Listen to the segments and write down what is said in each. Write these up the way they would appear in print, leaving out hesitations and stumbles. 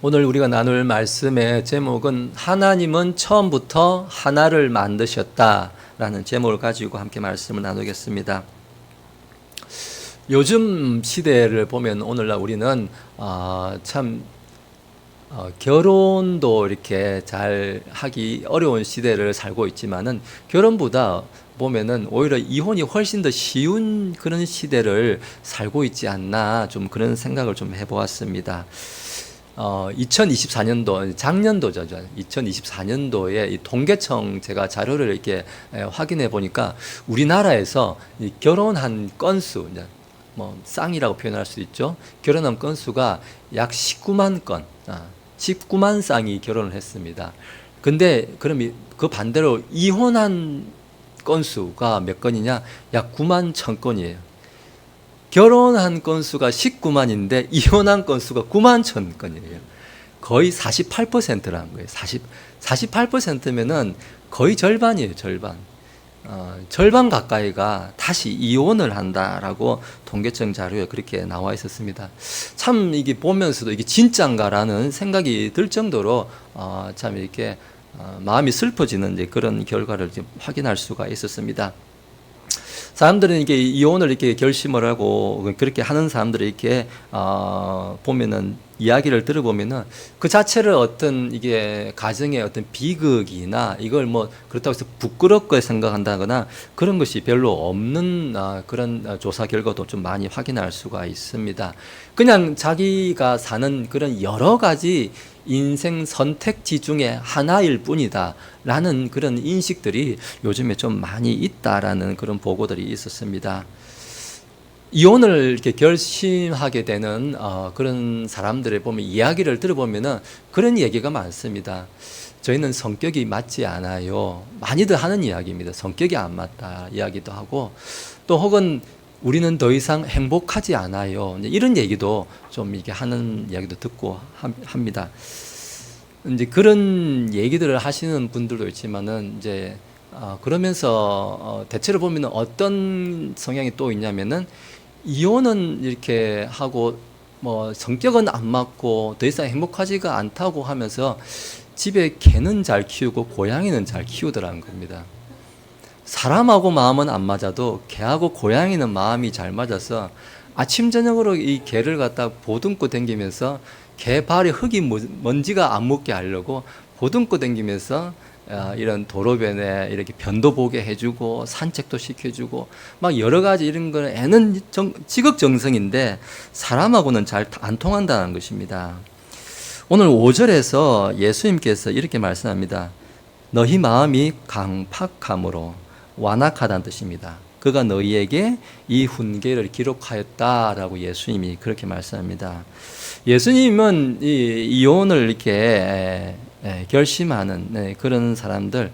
오늘 우리가 나눌 말씀의 제목은 하나님은 처음부터 하나를 만드셨다라는 제목을 가지고 함께 말씀을 나누겠습니다. 요즘 시대를 보면 오늘날 우리는 참 결혼도 이렇게 잘 하기 어려운 시대를 살고 있지만은 결혼보다 보면은 오히려 이혼이 훨씬 더 쉬운 그런 시대를 살고 있지 않나, 좀 그런 생각을 좀 해보았습니다. 2024년도, 작년도죠. 2024년도에 이 통계청 제가 자료를 이렇게 확인해 보니까 우리나라에서 이 결혼한 건수, 뭐 쌍이라고 표현할 수 있죠. 결혼한 건수가 약 19만 건, 19만 쌍이 결혼을 했습니다. 근데 그럼 그 반대로 이혼한 건수가 몇 건이냐? 약 9만 1천 건이에요. 결혼한 건수가 19만인데 이혼한 건수가 9만 1천 건이에요. 거의 48%라는 거예요. 48%면은 거의 절반이에요. 절반. 절반 가까이가 다시 이혼을 한다라고 통계청 자료에 그렇게 나와 있었습니다. 참 이게 보면서도 이게 진짠가라는 생각이 들 정도로 참 이렇게 마음이 슬퍼지는 이제 그런 결과를 확인할 수가 있었습니다. 사람들은 이게 이혼을 이렇게 결심을 하고 그렇게 하는 사람들을 이렇게 보면은 이야기를 들어보면은 그 자체를 어떤 이게 가정의 어떤 비극이나 이걸 뭐 그렇다고 해서 부끄럽게 생각한다거나 그런 것이 별로 없는 그런 조사 결과도 좀 많이 확인할 수가 있습니다. 그냥 자기가 사는 그런 여러 가지 인생 선택지 중에 하나일 뿐이다 라는 그런 인식들이 요즘에 좀 많이 있다라는 그런 보고들이 있었습니다. 이혼을 이렇게 결심하게 되는 그런 사람들의 보면 이야기를 들어보면은 그런 얘기가 많습니다. 저희는 성격이 맞지 않아요. 많이들 하는 이야기입니다. 성격이 안 맞다 이야기도 하고, 또 혹은 우리는 더 이상 행복하지 않아요. 이런 얘기도 좀 이렇게 하는 이야기도 듣고 합니다. 이제 그런 얘기들을 하시는 분들도 있지만은 이제 그러면서 대체로 보면 어떤 성향이 또 있냐면은 이혼은 이렇게 하고 뭐 성격은 안 맞고 더 이상 행복하지가 않다고 하면서 집에 개는 잘 키우고 고양이는 잘 키우더라는 겁니다. 사람하고 마음은 안 맞아도 개하고 고양이는 마음이 잘 맞아서 아침 저녁으로 이 개를 갖다 보듬고 다니면서 개 발에 흙이 먼지가 안 묻게 하려고 보듬고 다니면서 이런 도로변에 이렇게 변도 보게 해주고 산책도 시켜주고 막 여러 가지 이런 거는 애는 지극정성인데 사람하고는 잘 안 통한다는 것입니다. 오늘 5절에서 예수님께서 이렇게 말씀합니다. 너희 마음이 강팍함으로 완악하다는 뜻입니다. 그가 너희에게 이 훈계를 기록하였다라고 예수님이 그렇게 말씀합니다. 예수님은 이 이혼을 이렇게 결심하는 그런 사람들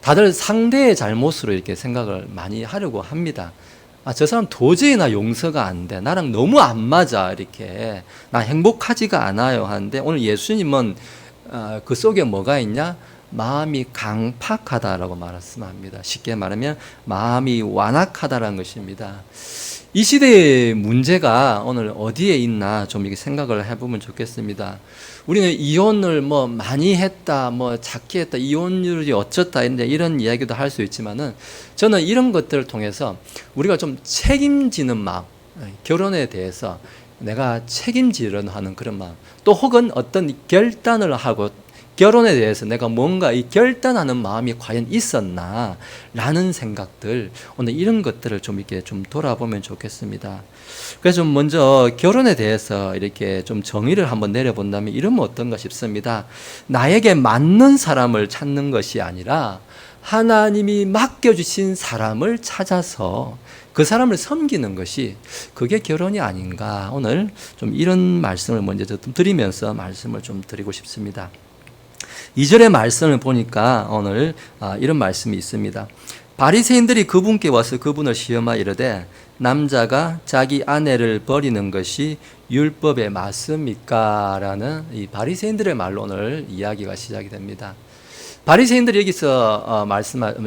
다들 상대의 잘못으로 이렇게 생각을 많이 하려고 합니다. 저 사람 도저히 나 용서가 안 돼. 나랑 너무 안 맞아. 이렇게 나 행복하지가 않아요 하는데 오늘 예수님은 그 속에 뭐가 있냐? 마음이 강팍하다라고 말씀합니다. 쉽게 말하면 마음이 완악하다라는 것입니다. 이 시대의 문제가 오늘 어디에 있나 좀 이렇게 생각을 해보면 좋겠습니다. 우리는 이혼을 뭐 많이 했다, 뭐 작게 했다, 이혼율이 어쩌다 이런 이야기도 할 수 있지만은 저는 이런 것들을 통해서 우리가 좀 책임지는 마음, 결혼에 대해서 내가 책임지려는 하는 그런 마음, 또 혹은 어떤 결단을 하고 결혼에 대해서 내가 뭔가 이 결단하는 마음이 과연 있었나 라는 생각들, 오늘 이런 것들을 좀 이렇게 좀 돌아보면 좋겠습니다. 그래서 좀 먼저 결혼에 대해서 이렇게 좀 정의를 한번 내려본다면 이러면 어떤가 싶습니다. 나에게 맞는 사람을 찾는 것이 아니라 하나님이 맡겨주신 사람을 찾아서 그 사람을 섬기는 것이 그게 결혼이 아닌가. 오늘 좀 이런 말씀을 먼저 좀 드리면서 말씀을 좀 드리고 싶습니다. 2절의 말씀을 보니까 오늘 이런 말씀이 있습니다. 바리새인들이 그분께 와서 그분을 시험하여 이르되 남자가 자기 아내를 버리는 것이 율법에 맞습니까? 라는 이 바리새인들의 말로 오늘 이야기가 시작이 됩니다. 바리새인들이 여기서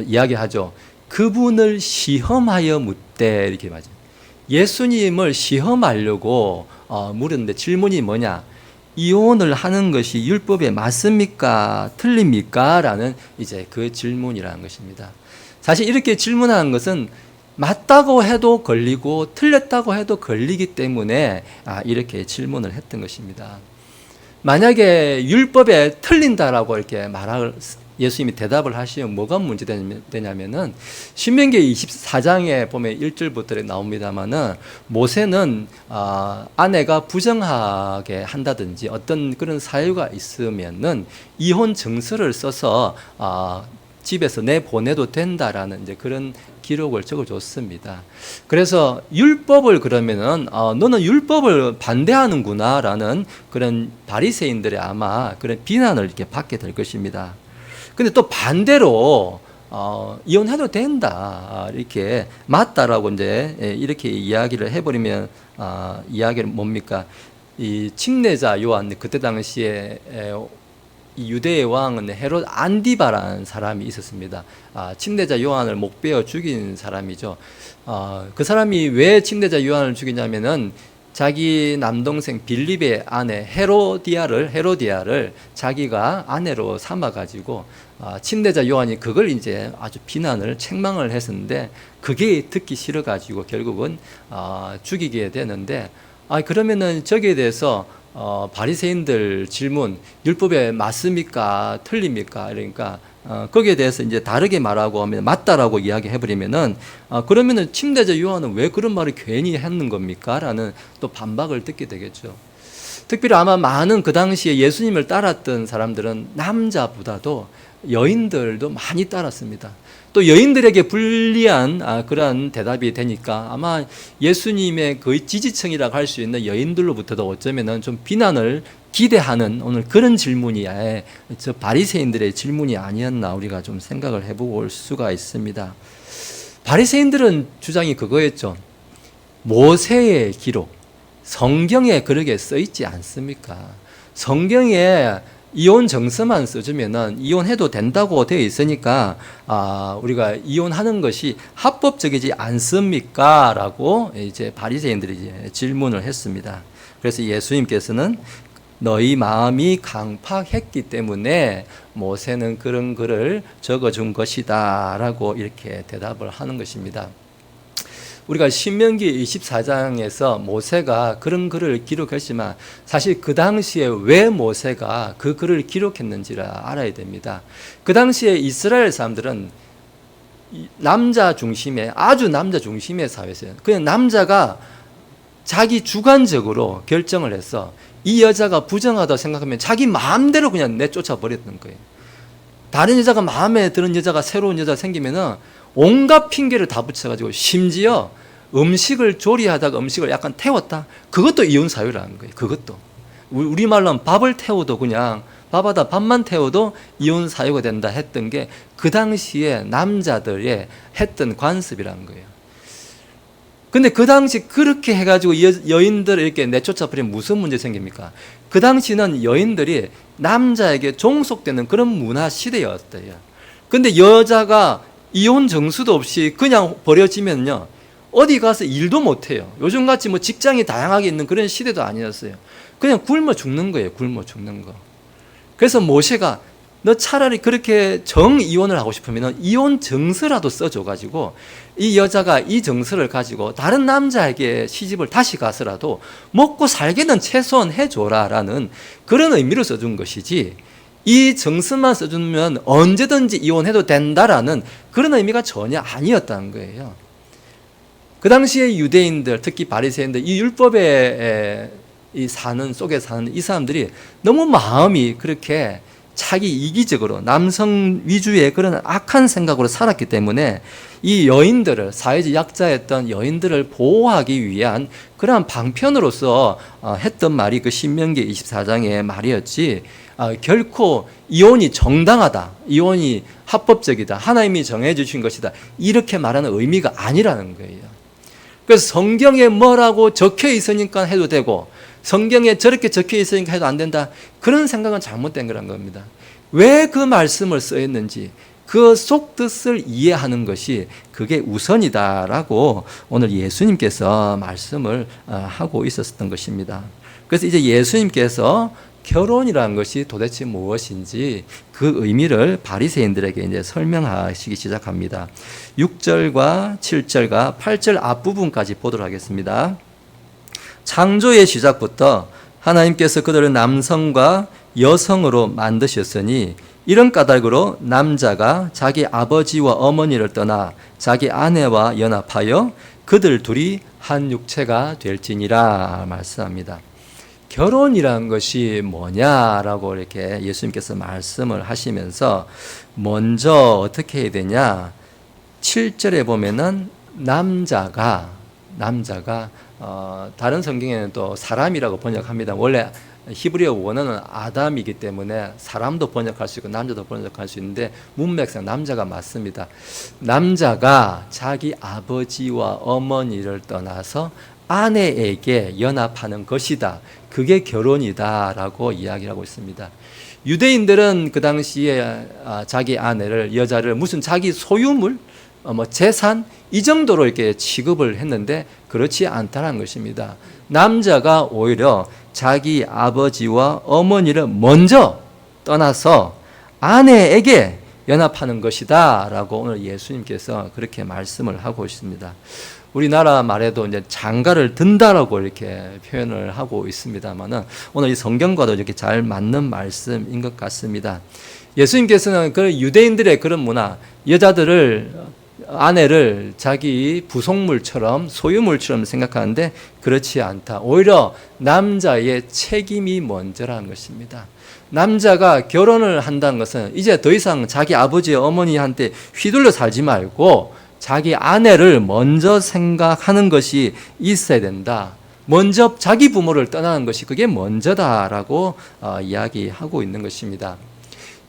이야기하죠. 그분을 시험하여 묻되 이렇게 말하죠. 예수님을 시험하려고 물었는데 질문이 뭐냐? 이혼을 하는 것이 율법에 맞습니까? 틀립니까? 라는 이제 그 질문이라는 것입니다. 사실 이렇게 질문하는 것은 맞다고 해도 걸리고 틀렸다고 해도 걸리기 때문에 이렇게 질문을 했던 것입니다. 만약에 율법에 틀린다라고 이렇게 예수님이 대답을 하시면 뭐가 문제되냐면은 신명기 24장에 보면 1절부터 나옵니다만은 모세는 아내가 부정하게 한다든지 어떤 그런 사유가 있으면은 이혼 증서를 써서 집에서 내보내도 된다라는 이제 그런 기록을 적어줬습니다. 그래서 율법을 그러면은 너는 율법을 반대하는구나라는 그런 바리새인들의 아마 그런 비난을 이렇게 받게 될 것입니다. 근데 또 반대로 이혼해도 된다 이렇게 맞다라고 이제 이렇게 이야기를 해버리면 이야기는 뭡니까? 이 침례자 요한 그때 당시에 이 유대의 왕은 헤롯 안디바라는 사람이 있었습니다. 침례자 요한을 목베어 죽인 사람이죠. 그 사람이 왜 침례자 요한을 죽이냐면은 자기 남동생 빌립의 아내 헤로디아를 자기가 아내로 삼아가지고 침례자 요한이 그걸 이제 아주 비난을 책망을 했었는데 그게 듣기 싫어가지고 결국은 죽이게 되는데 그러면은 저기에 대해서 바리새인들 질문 율법에 맞습니까? 틀립니까? 그러니까 거기에 대해서 이제 다르게 말하고 하면 맞다라고 이야기해버리면은 그러면은 침례자 요한은 왜 그런 말을 괜히 했는 겁니까? 라는 또 반박을 듣게 되겠죠. 특별히 아마 많은 그 당시에 예수님을 따랐던 사람들은 남자보다도 여인들도 많이 따랐습니다. 또 여인들에게 불리한 그러한 대답이 되니까 아마 예수님의 거의 지지층이라고 할 수 있는 여인들로부터도 어쩌면은 좀 비난을 기대하는 오늘 그런 질문이 저 바리새인들의 질문이 아니었나 우리가 좀 생각을 해볼 수가 있습니다. 바리새인들은 주장이 그거였죠. 모세의 기록, 성경에 그렇게 써 있지 않습니까? 성경에 이혼 정서만 써주면은 이혼해도 된다고 되어 있으니까 우리가 이혼하는 것이 합법적이지 않습니까? 라고 이제 바리새인들이 이제 질문을 했습니다. 그래서 예수님께서는 너희 마음이 강팍했기 때문에 모세는 그런 글을 적어준 것이다 라고 이렇게 대답을 하는 것입니다. 우리가 신명기 24장에서 모세가 그런 글을 기록했지만 사실 그 당시에 왜 모세가 그 글을 기록했는지를 알아야 됩니다. 그 당시에 이스라엘 사람들은 아주 남자 중심의 사회였어요. 그냥 남자가 자기 주관적으로 결정을 해서 이 여자가 부정하다고 생각하면 자기 마음대로 그냥 내쫓아 버렸던 거예요. 다른 여자가 마음에 드는 여자가 새로운 여자가 생기면은 온갖 핑계를 다 붙여가지고 심지어 음식을 조리하다가 음식을 약간 태웠다. 그것도 이혼 사유라는 거예요. 그것도 우리말로는 밥을 태워도 그냥 밥하다 밥만 태워도 이혼 사유가 된다 했던 게 그 당시에 남자들의 했던 관습이라는 거예요. 근데 그 당시 그렇게 해가지고 여인들을 이렇게 내쫓아 버리면 무슨 문제 생깁니까? 그 당시는 여인들이 남자에게 종속되는 그런 문화 시대였대요. 근데 여자가 이혼 정수도 없이 그냥 버려지면요 어디 가서 일도 못해요. 요즘같이 뭐 직장이 다양하게 있는 그런 시대도 아니었어요. 그냥 굶어 죽는 거예요. 굶어 죽는 거. 그래서 모세가 너 차라리 그렇게 정이혼을 하고 싶으면 이혼 정서라도 써줘가지고 이 여자가 이 정서를 가지고 다른 남자에게 시집을 다시 가서라도 먹고 살게는 최소한 해줘라라는 그런 의미로 써준 것이지 이 정서만 써주면 언제든지 이혼해도 된다라는 그런 의미가 전혀 아니었다는 거예요. 그 당시에 유대인들, 특히 바리새인들, 이 율법에 속에 사는 이 사람들이 너무 마음이 그렇게 자기 이기적으로 남성 위주의 그런 악한 생각으로 살았기 때문에 이 여인들을, 사회적 약자였던 여인들을 보호하기 위한 그러한 방편으로서 했던 말이 그 신명기 24장의 말이었지, 결코 이혼이 정당하다, 이혼이 합법적이다, 하나님이 정해 주신 것이다, 이렇게 말하는 의미가 아니라는 거예요. 그래서 성경에 뭐라고 적혀 있으니까 해도 되고 성경에 저렇게 적혀 있으니까 해도 안 된다, 그런 생각은 잘못된 거란 겁니다. 왜 그 말씀을 써있는지 그 속뜻을 이해하는 것이 그게 우선이다라고 오늘 예수님께서 말씀을 하고 있었던 것입니다. 그래서 이제 예수님께서 결혼이라는 것이 도대체 무엇인지 그 의미를 바리새인들에게 이제 설명하시기 시작합니다. 6절과 7절과 8절 앞부분까지 보도록 하겠습니다. 창조의 시작부터 하나님께서 그들을 남성과 여성으로 만드셨으니 이런 까닭으로 남자가 자기 아버지와 어머니를 떠나 자기 아내와 연합하여 그들 둘이 한 육체가 될지니라 말씀합니다. 결혼이라는 것이 뭐냐라고 이렇게 예수님께서 말씀을 하시면서 먼저 어떻게 해야 되냐? 7절에 보면은 남자가 다른 성경에는 또 사람이라고 번역합니다. 원래 히브리어 원어는 아담이기 때문에 사람도 번역할 수 있고 남자도 번역할 수 있는데 문맥상 남자가 맞습니다. 남자가 자기 아버지와 어머니를 떠나서 아내에게 연합하는 것이다. 그게 결혼이다라고 이야기를 하고 있습니다. 유대인들은 그 당시에 자기 아내를, 여자를 무슨 자기 소유물, 재산 이 정도로 이렇게 취급을 했는데 그렇지 않다는 것입니다. 남자가 오히려 자기 아버지와 어머니를 먼저 떠나서 아내에게 연합하는 것이다라고 오늘 예수님께서 그렇게 말씀을 하고 있습니다. 우리나라 말에도 이제 장가를 든다라고 이렇게 표현을 하고 있습니다만은 오늘 이 성경과도 이렇게 잘 맞는 말씀인 것 같습니다. 예수님께서는 그 유대인들의 그런 문화, 아내를 자기 부속물처럼 소유물처럼 생각하는데 그렇지 않다. 오히려 남자의 책임이 먼저라는 것입니다. 남자가 결혼을 한다는 것은 이제 더 이상 자기 아버지 어머니한테 휘둘려 살지 말고 자기 아내를 먼저 생각하는 것이 있어야 된다. 먼저 자기 부모를 떠나는 것이 그게 먼저다라고 이야기하고 있는 것입니다.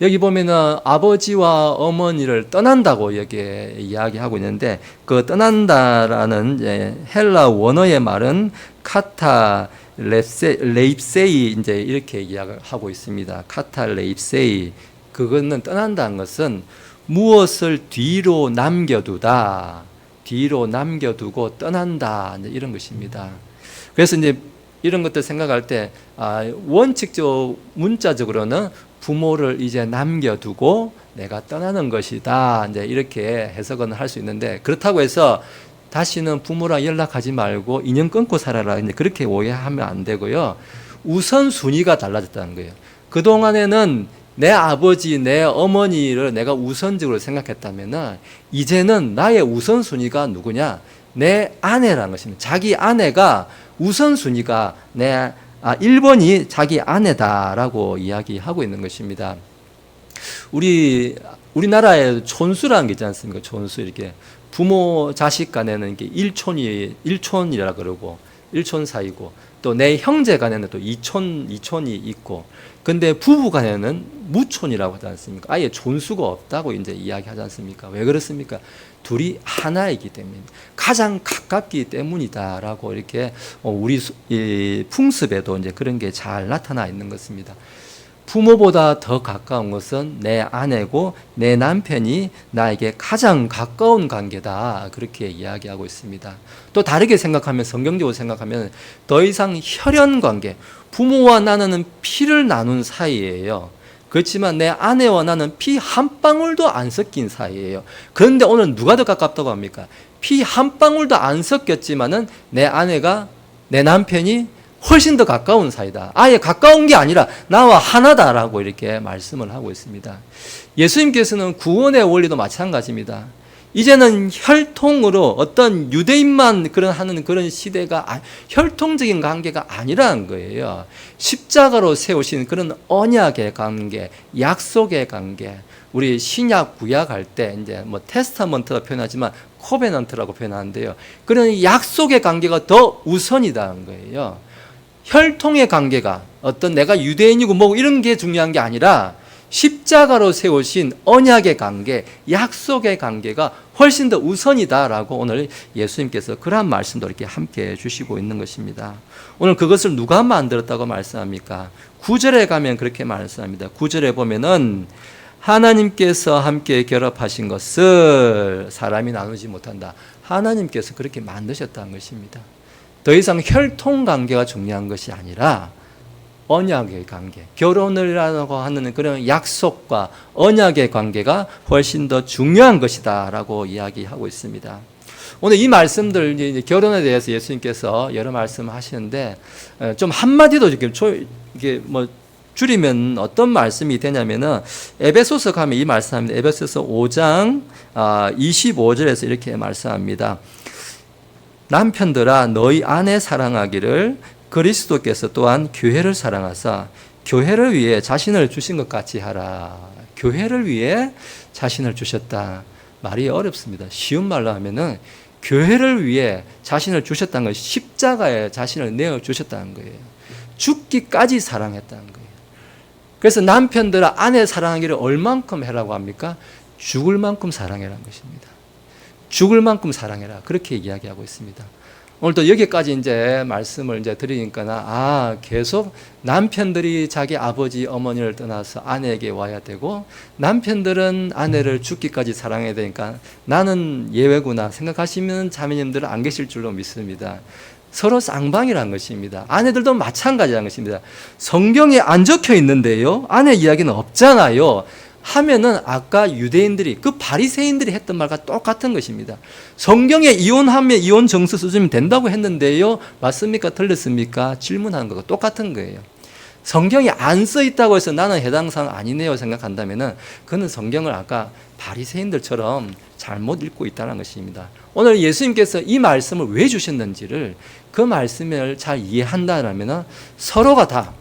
여기 보면은 아버지와 어머니를 떠난다고 여기 이야기하고 있는데 그 떠난다라는 헬라 원어의 말은 카타 레입세이 이제 이렇게 이야기하고 있습니다. 카타 레입세이 그거는 떠난다는 것은 무엇을 뒤로 남겨두고 떠난다 이런 것입니다. 그래서 이제 이런 것들 생각할 때 원칙적 문자적으로는 부모를 이제 남겨두고 내가 떠나는 것이다 이제 이렇게 해석은 할 수 있는데 그렇다고 해서 다시는 부모랑 연락하지 말고 인연 끊고 살아라 이제 그렇게 오해하면 안 되고요. 우선순위가 달라졌다는 거예요. 그 동안에는 내 아버지, 내 어머니를 내가 우선적으로 생각했다면 이제는 나의 우선순위가 누구냐? 내 아내라는 것입니다. 자기 아내가 우선순위가 1번이 자기 아내다라고 이야기하고 있는 것입니다. 우리나라에 촌수라는 게 있지 않습니까? 촌수 이렇게 부모 자식 간에는 이렇게 일촌이라 그러고 일촌 사이고 또 내 형제 간에는 또 이촌이 있고 근데 부부 간에는 무촌이라고 하지 않습니까? 아예 촌수가 없다고 이제 이야기하지 않습니까? 왜 그렇습니까? 둘이 하나이기 때문에 가장 가깝기 때문이다라고 이렇게 우리 풍습에도 이제 그런 게 잘 나타나 있는 것입니다. 부모보다 더 가까운 것은 내 아내고 내 남편이 나에게 가장 가까운 관계다 그렇게 이야기하고 있습니다. 또 다르게 생각하면 성경적으로 생각하면 더 이상 혈연 관계 부모와 나는 피를 나눈 사이예요. 그렇지만 내 아내와 나는 피 한 방울도 안 섞인 사이예요. 그런데 오늘 누가 더 가깝다고 합니까? 피 한 방울도 안 섞였지만은 내 아내가 내 남편이 훨씬 더 가까운 사이다. 아예 가까운 게 아니라 나와 하나다라고 이렇게 말씀을 하고 있습니다. 예수님께서는 구원의 원리도 마찬가지입니다. 이제는 혈통으로 어떤 유대인만 하는 그런 시대가 혈통적인 관계가 아니라는 거예요. 십자가로 세우신 그런 언약의 관계, 약속의 관계. 우리 신약 구약 할 때 이제 테스타먼트라 표현하지만 코베넌트라고 표현하는데요. 그런 약속의 관계가 더 우선이다는 거예요. 혈통의 관계가 어떤 내가 유대인이고 뭐 이런 게 중요한 게 아니라 십자가로 세우신 언약의 관계, 약속의 관계가 훨씬 더 우선이다라고 오늘 예수님께서 그러한 말씀도 이렇게 함께 해주시고 있는 것입니다. 오늘 그것을 누가 만들었다고 말씀합니까? 9절에 가면 그렇게 말씀합니다. 9절에 보면은 하나님께서 함께 결합하신 것을 사람이 나누지 못한다. 하나님께서 그렇게 만드셨다는 것입니다. 더 이상 혈통 관계가 중요한 것이 아니라 언약의 관계, 결혼이라고 하는 그런 약속과 언약의 관계가 훨씬 더 중요한 것이다 라고 이야기하고 있습니다. 오늘 이 말씀들, 이제 결혼에 대해서 예수님께서 여러 말씀을 하시는데 좀 한마디도 이게 뭐 줄이면 어떤 말씀이 되냐면은 에베소서 가면 이 말씀합니다. 에베소서 5장 25절에서 이렇게 말씀합니다. 남편들아 너희 아내 사랑하기를 그리스도께서 또한 교회를 사랑하사 교회를 위해 자신을 주신 것 같이 하라. 교회를 위해 자신을 주셨다. 말이 어렵습니다. 쉬운 말로 하면은 교회를 위해 자신을 주셨다는 것이 십자가에 자신을 내어주셨다는 거예요. 죽기까지 사랑했다는 거예요. 그래서 남편들아 아내 사랑하기를 얼만큼 해라고 합니까? 죽을 만큼 사랑해라는 것입니다. 죽을 만큼 사랑해라. 그렇게 이야기하고 있습니다. 오늘도 여기까지 이제 말씀을 이제 드리니까 계속 남편들이 자기 아버지 어머니를 떠나서 아내에게 와야 되고 남편들은 아내를 죽기까지 사랑해야 되니까 나는 예외구나 생각하시면 자매님들은 안 계실 줄로 믿습니다. 서로 쌍방이라는 것입니다. 아내들도 마찬가지라는 것입니다. 성경에 안 적혀 있는데요. 아내 이야기는 없잖아요. 하면은 아까 유대인들이 그 바리새인들이 했던 말과 똑같은 것입니다. 성경에 이혼하면 이혼 정서 써주면 된다고 했는데요. 맞습니까? 틀렸습니까? 질문하는 거가 똑같은 거예요. 성경에 안 써 있다고 해서 나는 해당 사항 아니네요 생각한다면은 그는 성경을 아까 바리새인들처럼 잘못 읽고 있다는 것입니다. 오늘 예수님께서 이 말씀을 왜 주셨는지를 그 말씀을 잘 이해한다면 서로가 다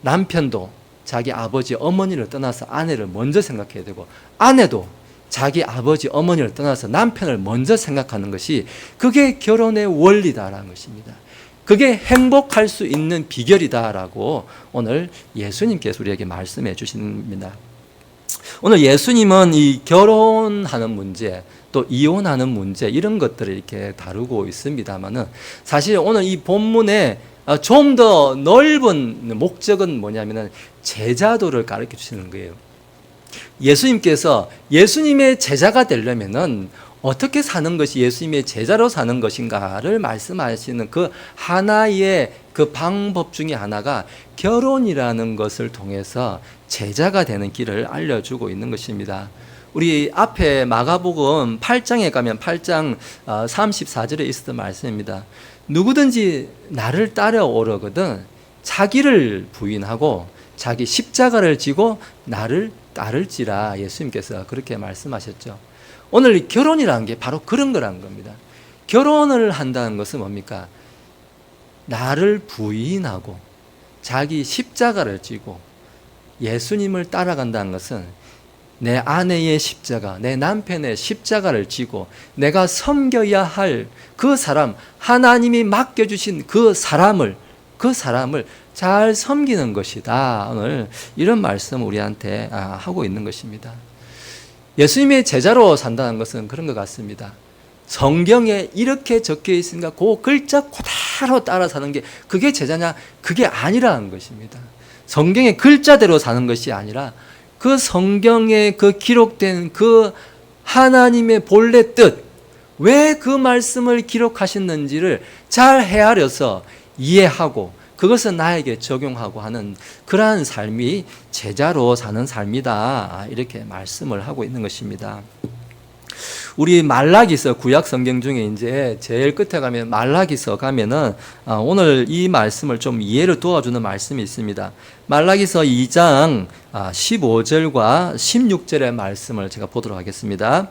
남편도 자기 아버지 어머니를 떠나서 아내를 먼저 생각해야 되고 아내도 자기 아버지 어머니를 떠나서 남편을 먼저 생각하는 것이 그게 결혼의 원리다라는 것입니다. 그게 행복할 수 있는 비결이다라고 오늘 예수님께서 우리에게 말씀해 주십니다. 오늘 예수님은 이 결혼하는 문제 또 이혼하는 문제 이런 것들을 이렇게 다루고 있습니다만은 사실 오늘 이 본문에 좀 더 넓은 목적은 뭐냐면은 제자도를 가르쳐 주시는 거예요. 예수님께서 예수님의 제자가 되려면은 어떻게 사는 것이 예수님의 제자로 사는 것인가를 말씀하시는 그 하나의 그 방법 중에 하나가 결혼이라는 것을 통해서 제자가 되는 길을 알려주고 있는 것입니다. 우리 앞에 마가복음 8장에 가면 8장 34절에 있었던 말씀입니다. 누구든지 나를 따라오려거든 자기를 부인하고 자기 십자가를 지고 나를 따를지라 예수님께서 그렇게 말씀하셨죠. 오늘 결혼이라는 게 바로 그런 거라는 겁니다. 결혼을 한다는 것은 뭡니까? 나를 부인하고 자기 십자가를 지고 예수님을 따라간다는 것은 내 아내의 십자가, 내 남편의 십자가를 지고 내가 섬겨야 할 그 사람, 하나님이 맡겨주신 그 사람을 잘 섬기는 것이다. 오늘 이런 말씀 우리한테 하고 있는 것입니다. 예수님의 제자로 산다는 것은 그런 것 같습니다. 성경에 이렇게 적혀 있으니까 그 글자 그대로 따라 사는 게 그게 제자냐? 그게 아니라는 것입니다. 성경의 글자대로 사는 것이 아니라 그 성경에 그 기록된 그 하나님의 본래 뜻, 왜 그 말씀을 기록하셨는지를 잘 헤아려서 이해하고 그것을 나에게 적용하고 하는 그러한 삶이 제자로 사는 삶이다. 이렇게 말씀을 하고 있는 것입니다. 우리 말라기서 구약 성경 중에 이제 제일 끝에 가면 말라기서 가면은 오늘 이 말씀을 좀 이해를 도와주는 말씀이 있습니다. 말라기서 2장 15절과 16절의 말씀을 제가 보도록 하겠습니다.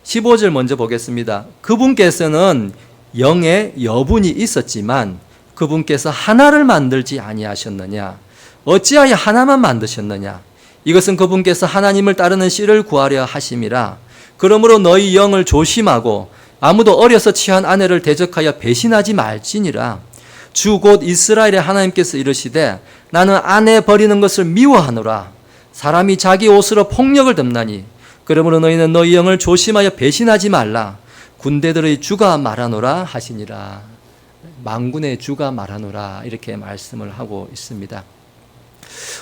15절 먼저 보겠습니다. 그분께서는 영의 여분이 있었지만 그분께서 하나를 만들지 아니하셨느냐? 어찌하여 하나만 만드셨느냐? 이것은 그분께서 하나님을 따르는 씨를 구하려 하심이라. 그러므로 너희 영을 조심하고 아무도 어려서 취한 아내를 대적하여 배신하지 말지니라. 주 곧 이스라엘의 하나님께서 이르시되 나는 아내 버리는 것을 미워하노라. 사람이 자기 옷으로 폭력을 덮나니 그러므로 너희는 너희 영을 조심하여 배신하지 말라. 군대들의 주가 말하노라 하시니라. 만군의 주가 말하노라 이렇게 말씀을 하고 있습니다.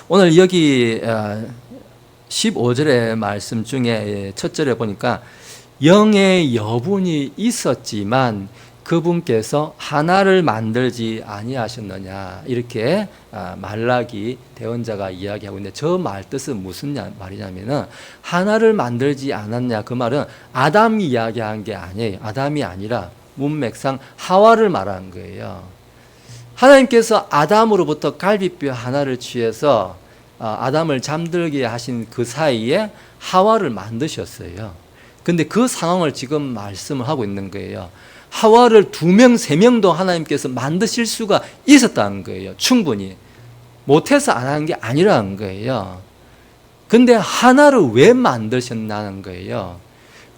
오늘 여기 15절의 말씀 중에 첫 절에 보니까 영의 여분이 있었지만 그분께서 하나를 만들지 아니하셨느냐 이렇게 말라기 대언자가 이야기하고 있는데 저 말 뜻은 무슨 말이냐면은 하나를 만들지 않았냐 그 말은 아담이 이야기한 게 아니에요. 아담이 아니라 문맥상 하와를 말하는 거예요. 하나님께서 아담으로부터 갈비뼈 하나를 취해서 아담을 잠들게 하신 그 사이에 하와를 만드셨어요. 근데 그 상황을 지금 말씀을 하고 있는 거예요. 하와를 2명, 3명도 하나님께서 만드실 수가 있었다는 거예요. 충분히. 못해서 안 하는 게 아니라는 거예요. 근데 하나를 왜 만드셨나는 거예요.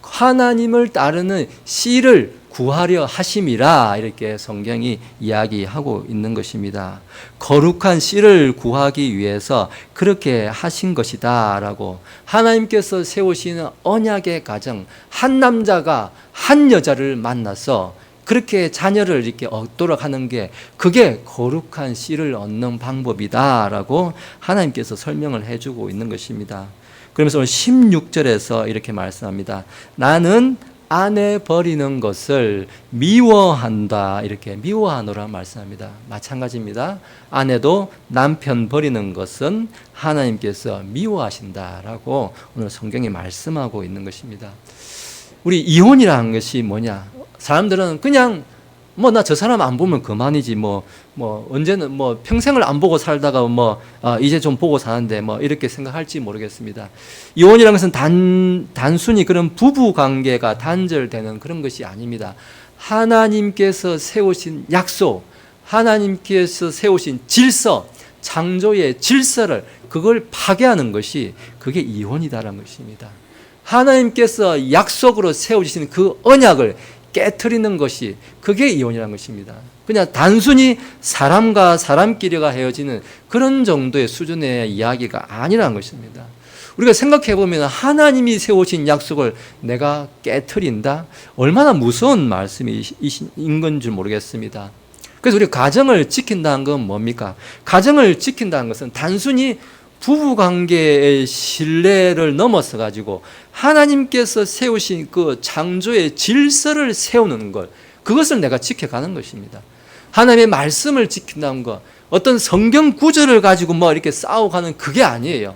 하나님을 따르는 씨를 구하려 하심이라 이렇게 성경이 이야기하고 있는 것입니다. 거룩한 씨를 구하기 위해서 그렇게 하신 것이다 라고 하나님께서 세우시는 언약의 가정, 한 남자가 한 여자를 만나서 그렇게 자녀를 이렇게 얻도록 하는 게 그게 거룩한 씨를 얻는 방법이다 라고 하나님께서 설명을 해주고 있는 것입니다. 그러면서 오늘 16절에서 이렇게 말씀합니다. 나는 아내 버리는 것을 미워한다 이렇게 미워하노라 말씀합니다. 마찬가지입니다. 아내도 남편 버리는 것은 하나님께서 미워하신다라고 오늘 성경이 말씀하고 있는 것입니다. 우리 이혼이라는 것이 뭐냐? 사람들은 그냥 나 저 사람 안 보면 그만이지 언제는 평생을 안 보고 살다가 이제 좀 보고 사는데 이렇게 생각할지 모르겠습니다. 이혼이라는 것은 단순히 그런 부부 관계가 단절되는 그런 것이 아닙니다. 하나님께서 세우신 약속, 하나님께서 세우신 질서, 창조의 질서를 그걸 파괴하는 것이 그게 이혼이다라는 것입니다. 하나님께서 약속으로 세우신 그 언약을 깨트리는 것이 그게 이혼이라는 것입니다. 그냥 단순히 사람과 사람끼리가 헤어지는 그런 정도의 수준의 이야기가 아니라는 것입니다. 우리가 생각해 보면 하나님이 세우신 약속을 내가 깨트린다? 얼마나 무서운 말씀인 건지 모르겠습니다. 그래서 우리 가정을 지킨다는 건 뭡니까? 가정을 지킨다는 것은 단순히 부부관계의 신뢰를 넘어서 가지고 하나님께서 세우신 그 창조의 질서를 세우는 것, 그것을 내가 지켜가는 것입니다. 하나님의 말씀을 지킨다는 것, 어떤 성경 구절을 가지고 이렇게 싸워가는 그게 아니에요.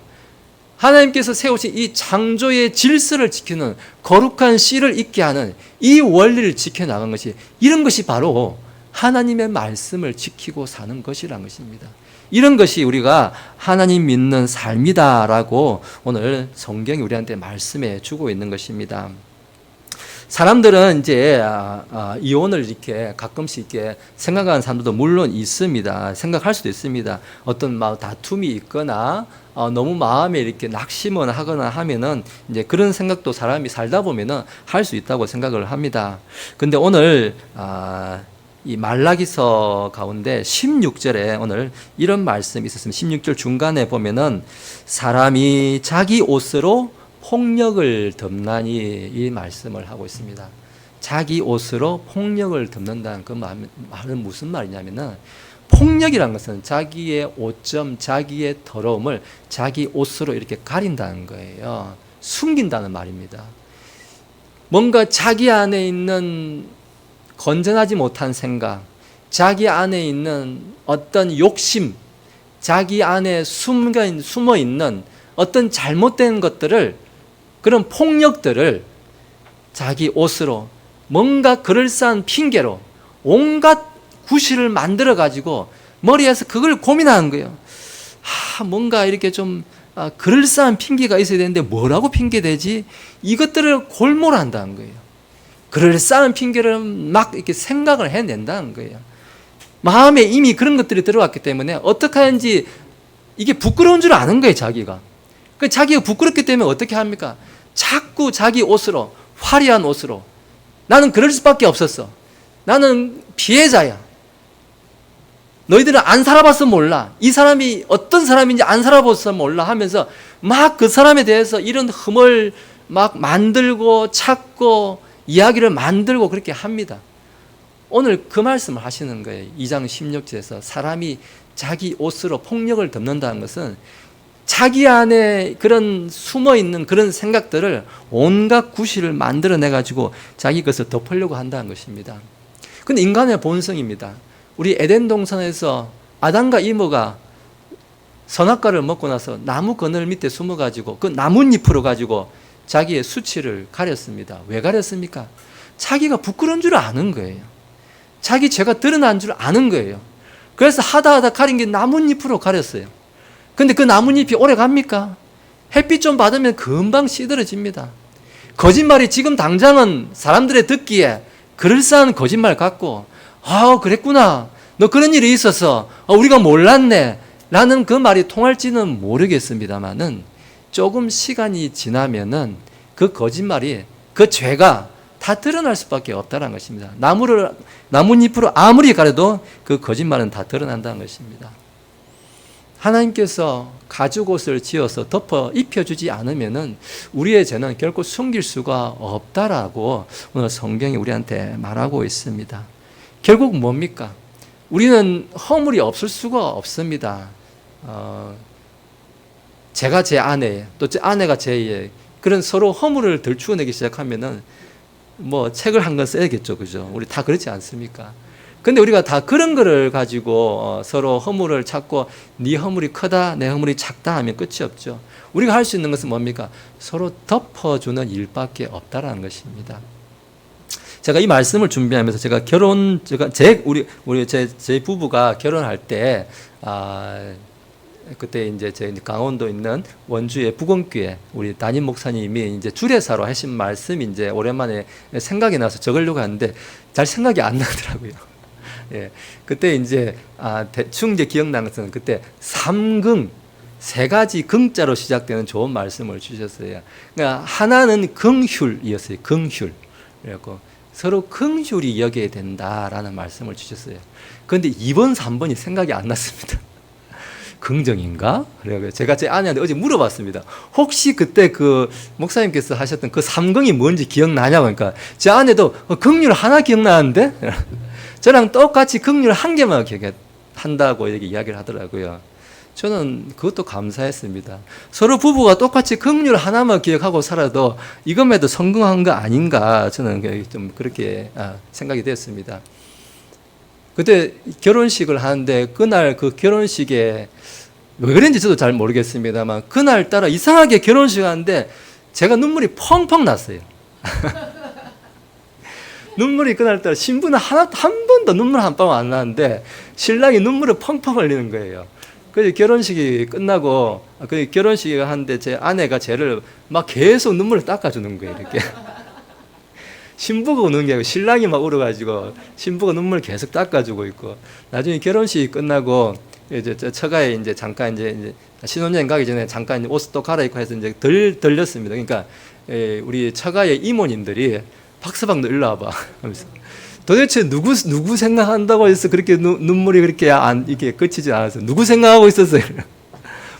하나님께서 세우신 이 창조의 질서를 지키는 거룩한 씨를 있게 하는 이 원리를 지켜나간 것이, 이런 것이 바로 하나님의 말씀을 지키고 사는 것이라는 것입니다. 이런 것이 우리가 하나님 믿는 삶이다라고 오늘 성경이 우리한테 말씀해 주고 있는 것입니다. 사람들은 이제 이혼을 이렇게 가끔씩 이렇게 생각하는 사람들도 물론 있습니다. 생각할 수도 있습니다. 어떤 다툼이 있거나 너무 마음에 이렇게 낙심을 하거나 하면은 이제 그런 생각도 사람이 살다 보면은 할 수 있다고 생각을 합니다. 근데 오늘 이 말라기서 가운데 16절에 오늘 이런 말씀이 있었습니다. 16절 중간에 보면은 사람이 자기 옷으로 폭력을 덮나니 이 말씀을 하고 있습니다. 자기 옷으로 폭력을 덮는다는 그 말은 무슨 말이냐면은 폭력이라는 것은 자기의 오점, 자기의 더러움을 자기 옷으로 이렇게 가린다는 거예요. 숨긴다는 말입니다. 뭔가 자기 안에 있는 건전하지 못한 생각, 자기 안에 있는 어떤 욕심, 자기 안에 숨어 있는 어떤 잘못된 것들을, 그런 폭력들을 자기 옷으로 뭔가 그럴싸한 핑계로 온갖 구실을 만들어 가지고 머리에서 그걸 고민하는 거예요. 뭔가 이렇게 좀 그럴싸한 핑계가 있어야 되는데 뭐라고 핑계대지? 이것들을 골몰한다는 거예요. 그럴싸한 핑계를 막 이렇게 생각을 해낸다는 거예요. 마음에 이미 그런 것들이 들어왔기 때문에 어떻게 하는지 이게 부끄러운 줄 아는 거예요, 자기가. 자기가 부끄럽기 때문에 어떻게 합니까? 자꾸 자기 옷으로, 화려한 옷으로, 나는 그럴 수밖에 없었어. 나는 피해자야. 너희들은 안 살아봐서 몰라. 이 사람이 어떤 사람인지 안 살아봐서 몰라 하면서 막 그 사람에 대해서 이런 흠을 막 만들고 찾고 이야기를 만들고 그렇게 합니다. 오늘 그 말씀을 하시는 거예요. 2장 16절에서 사람이 자기 옷으로 폭력을 덮는다는 것은 자기 안에 그런 숨어있는 그런 생각들을 온갖 구실을 만들어내가지고 자기 것을 덮으려고 한다는 것입니다. 근데 인간의 본성입니다. 우리 에덴 동산에서 아담과 이모가 선악과를 먹고 나서 나무 그늘 밑에 숨어가지고 그 나뭇잎으로 가지고 자기의 수치를 가렸습니다. 왜 가렸습니까? 자기가 부끄러운 줄 아는 거예요. 자기 죄가 드러난 줄 아는 거예요. 그래서 하다 가린 게 나뭇잎으로 가렸어요. 근데 그 나뭇잎이 오래 갑니까? 햇빛 좀 받으면 금방 시들어집니다. 거짓말이 지금 당장은 사람들의 듣기에 그럴싸한 거짓말 같고, 아, 그랬구나. 너 그런 일이 있어서 우리가 몰랐네. 라는 그 말이 통할지는 모르겠습니다만은 조금 시간이 지나면은 그 거짓말이, 그 죄가 다 드러날 수밖에 없다는 것입니다. 나뭇잎으로 아무리 가려도 그 거짓말은 다 드러난다는 것입니다. 하나님께서 가죽옷을 지어서 덮어 입혀주지 않으면은 우리의 죄는 결코 숨길 수가 없다라고 오늘 성경이 우리한테 말하고 있습니다. 결국 뭡니까? 우리는 허물이 없을 수가 없습니다. 제가 제 아내, 또 제 아내가 제의 그런 서로 허물을 들추어내기 시작하면은 뭐 책을 한 권 써야겠죠, 그죠? 우리 다 그렇지 않습니까? 근데 우리가 다 그런 거를 가지고 서로 허물을 찾고 네 허물이 크다, 내 허물이 작다 하면 끝이 없죠. 우리가 할 수 있는 것은 뭡니까? 서로 덮어주는 일밖에 없다라는 것입니다. 제가 이 말씀을 준비하면서 제가 제 부부가 결혼할 때, 그때 이제 제 강원도 있는 원주의 부건교회 우리 담임 목사님이 이제 주례사로 하신 말씀이 이제 오랜만에 생각이 나서 적으려고 하는데 잘 생각이 안 나더라고요. 예. 그때 이제, 대충 이제 기억나는 것은 그때 삼긍, 세 가지 긍자로 시작되는 좋은 말씀을 주셨어요. 그러니까 하나는 긍휼이었어요. 긍휼. 그래갖고 서로 긍휼히 여겨야 된다라는 말씀을 주셨어요. 그런데 2번, 3번이 생각이 안 났습니다. 긍정인가? 그래서 제가 제 아내한테 어제 물어봤습니다. 혹시 그때 그 목사님께서 하셨던 그 삼긍이 뭔지 기억나냐고. 그러니까 제 아내도 긍휼 하나 기억나는데? 저랑 똑같이 긍휼 한 개만 기억한다고 이렇게 이야기를 하더라고요. 저는 그것도 감사했습니다. 서로 부부가 똑같이 긍휼 하나만 기억하고 살아도 이것에도 성공한 거 아닌가, 저는 좀 그렇게 생각이 되었습니다. 그때 결혼식을 하는데 그날 그 결혼식에 왜 그런지 저도 잘 모르겠습니다만 그날따라 이상하게 결혼식 하는데 제가 눈물이 펑펑 났어요. 눈물이 그날따라 신부는 한 번도 눈물 한 방 안 나는데 신랑이 눈물을 펑펑 흘리는 거예요. 그래서 결혼식이 끝나고 그 결혼식을 하는데 제 아내가 쟤를 막 계속 눈물을 닦아주는 거예요. 이렇게. 신부가 우는 게 아니고 신랑이 막 울어가지고 신부가 눈물을 계속 닦아주고 있고, 나중에 결혼식이 끝나고 이제 처가에 이제 잠깐 이제 신혼여행 가기 전에 잠깐 옷 또 갈아입고 해서 이제 들렸습니다. 그러니까 우리 처가의 이모님들이 박서방 너 일로 와봐 하면서 도대체 누구 생각한다고 해서 그렇게 눈물이 그렇게 이렇게 그치지 않았어요. 누구 생각하고 있었어요?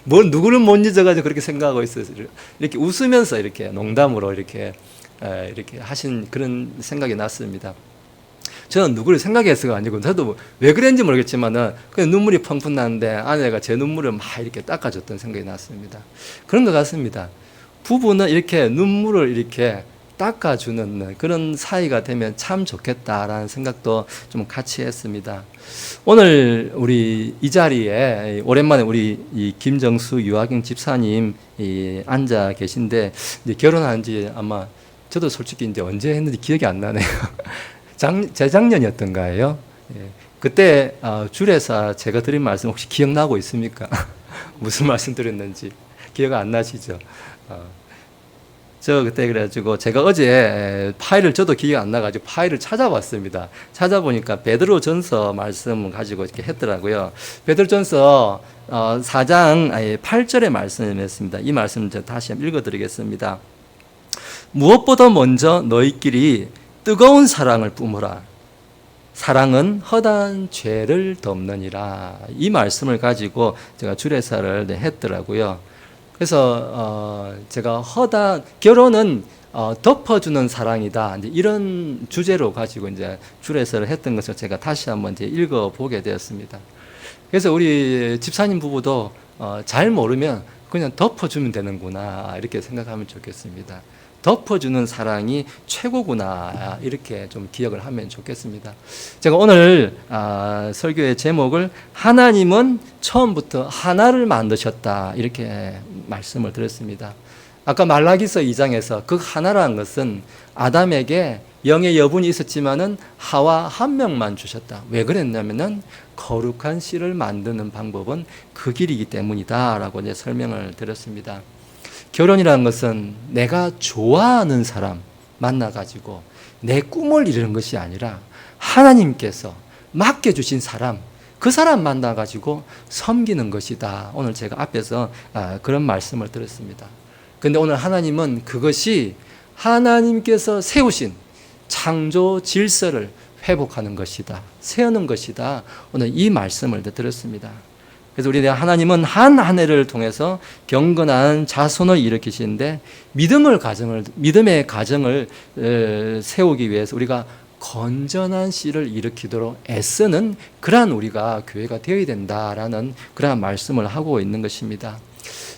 뭘 누구를 못 잊어가지고 그렇게 생각하고 있었어요. 이렇게 웃으면서 이렇게 농담으로 이렇게 하신 그런 생각이 났습니다. 저는 누구를 생각해서가 아니고 저도 왜 그랬는지 모르겠지만은 그냥 눈물이 펑펑 나는데 아내가 제 눈물을 막 이렇게 닦아줬던 생각이 났습니다. 그런 것 같습니다. 부부는 이렇게 눈물을 이렇게 닦아주는 그런 사이가 되면 참 좋겠다라는 생각도 좀 같이 했습니다. 오늘 우리 이 자리에 오랜만에 우리 이 김정수 유아경 집사님 앉아 계신데 이제 결혼한 지 아마 저도 솔직히 이제 언제 했는지 기억이 안 나네요. 재작년이었던가요? 예. 그때 주례사 제가 드린 말씀 혹시 기억나고 있습니까? 무슨 말씀 드렸는지 기억 안 나시죠? 저 그때 그래가지고 제가 어제 파일을 저도 기억 안 나가지고 파일을 찾아봤습니다. 찾아보니까 베드로전서 말씀 가지고 이렇게 했더라고요. 베드로전서 4장 8절의 말씀이었습니다. 이 말씀 제가 다시 한번 읽어드리겠습니다. 무엇보다 먼저 너희끼리 뜨거운 사랑을 뿜으라. 사랑은 허다한 죄를 덮느니라. 이 말씀을 가지고 제가 주례사를 했더라고요. 그래서 제가 결혼은 덮어주는 사랑이다, 이제 이런 주제로 가지고 이제 주례사를 했던 것을 제가 다시 한번 이제 읽어보게 되었습니다. 그래서 우리 집사님 부부도 잘 모르면 그냥 덮어주면 되는구나, 이렇게 생각하면 좋겠습니다. 덮어주는 사랑이 최고구나, 이렇게 좀 기억을 하면 좋겠습니다. 제가 오늘 설교의 제목을 하나님은 처음부터 하나를 만드셨다, 이렇게 말씀을 드렸습니다. 아까 말라기서 2장에서 그 하나라는 것은 아담에게 영의 여분이 있었지만은 하와 한 명만 주셨다. 왜 그랬냐면은 거룩한 씨를 만드는 방법은 그 길이기 때문이다라고 이제 설명을 드렸습니다. 결혼이라는 것은 내가 좋아하는 사람 만나가지고 내 꿈을 이루는 것이 아니라 하나님께서 맡겨주신 사람, 그 사람 만나가지고 섬기는 것이다. 오늘 제가 앞에서 그런 말씀을 드렸습니다. 그런데 오늘 하나님은 그것이 하나님께서 세우신 창조 질서를 회복하는 것이다, 세우는 것이다. 오늘 이 말씀을 드렸습니다. 그래서 우리 하나님은 한 해를 통해서 경건한 자손을 일으키시는데 믿음의 가정을 세우기 위해서 우리가 건전한 씨를 일으키도록 애쓰는 그러한 우리가 교회가 되어야 된다라는 그러한 말씀을 하고 있는 것입니다.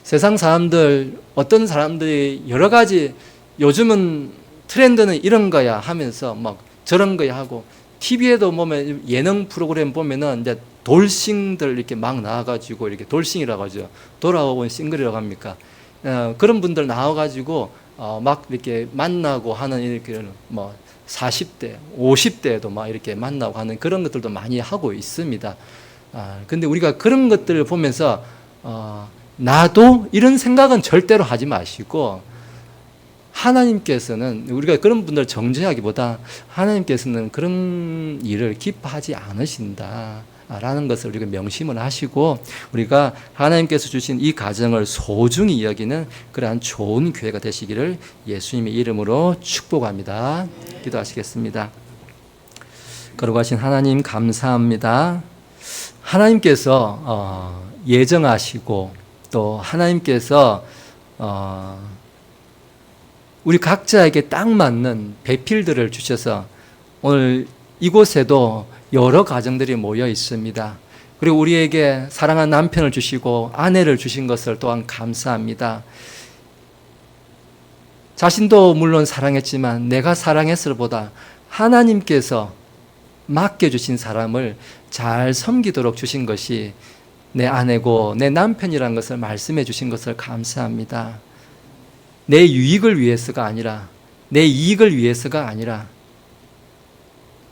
세상 사람들, 어떤 사람들이 여러 가지 요즘은 트렌드는 이런 거야 하면서 막 저런 거야 하고, TV에도 보면 예능 프로그램 보면은 이제 돌싱들 이렇게 막 나와가지고, 이렇게 돌싱이라고 하죠. 돌아온 싱글이라고 합니까? 그런 분들 나와가지고 막 이렇게 만나고 하는, 이렇게 뭐 40대, 50대에도 막 이렇게 만나고 하는 그런 것들도 많이 하고 있습니다. 근데 우리가 그런 것들을 보면서 나도 이런 생각은 절대로 하지 마시고, 하나님께서는, 우리가 그런 분들 정죄하기보다 하나님께서는 그런 일을 기뻐하지 않으신다 라는 것을 우리가 명심을 하시고, 우리가 하나님께서 주신 이 가정을 소중히 여기는 그러한 좋은 교회가 되시기를 예수님의 이름으로 축복합니다. 기도하시겠습니다. 거룩하신 하나님, 감사합니다. 하나님께서 예정하시고 또 하나님께서 우리 각자에게 딱 맞는 배필들을 주셔서 오늘 이곳에도 여러 가정들이 모여 있습니다. 그리고 우리에게 사랑하는 남편을 주시고 아내를 주신 것을 또한 감사합니다. 자신도 물론 사랑했지만 내가 사랑했을보다 하나님께서 맡겨주신 사람을 잘 섬기도록 주신 것이 내 아내고 내 남편이라는 것을 말씀해 주신 것을 감사합니다. 내 유익을 위해서가 아니라, 내 이익을 위해서가 아니라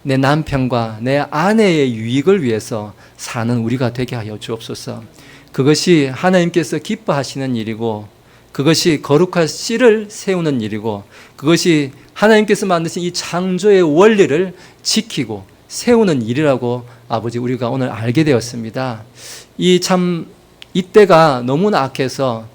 내 남편과 내 아내의 유익을 위해서 사는 우리가 되게 하여 주옵소서. 그것이 하나님께서 기뻐하시는 일이고, 그것이 거룩한 씨를 세우는 일이고, 그것이 하나님께서 만드신 이 창조의 원리를 지키고 세우는 일이라고 아버지 우리가 오늘 알게 되었습니다. 이때가 너무나 악해서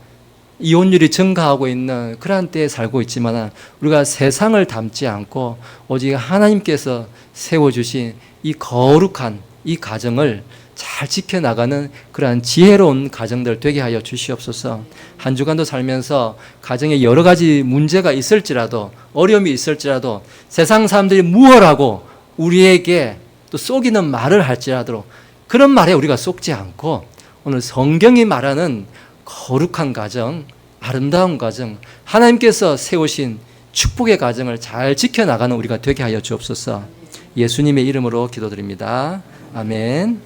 이혼율이 증가하고 있는 그러한 때에 살고 있지만, 우리가 세상을 닮지 않고 오직 하나님께서 세워주신 이 거룩한 이 가정을 잘 지켜나가는 그러한 지혜로운 가정들 되게 하여 주시옵소서. 한 주간도 살면서 가정에 여러 가지 문제가 있을지라도, 어려움이 있을지라도, 세상 사람들이 무엇하고 우리에게 또 속이는 말을 할지라도 그런 말에 우리가 속지 않고 오늘 성경이 말하는 거룩한 가정, 아름다운 가정, 하나님께서 세우신 축복의 가정을 잘 지켜나가는 우리가 되게 하여 주옵소서. 예수님의 이름으로 기도드립니다. 아멘.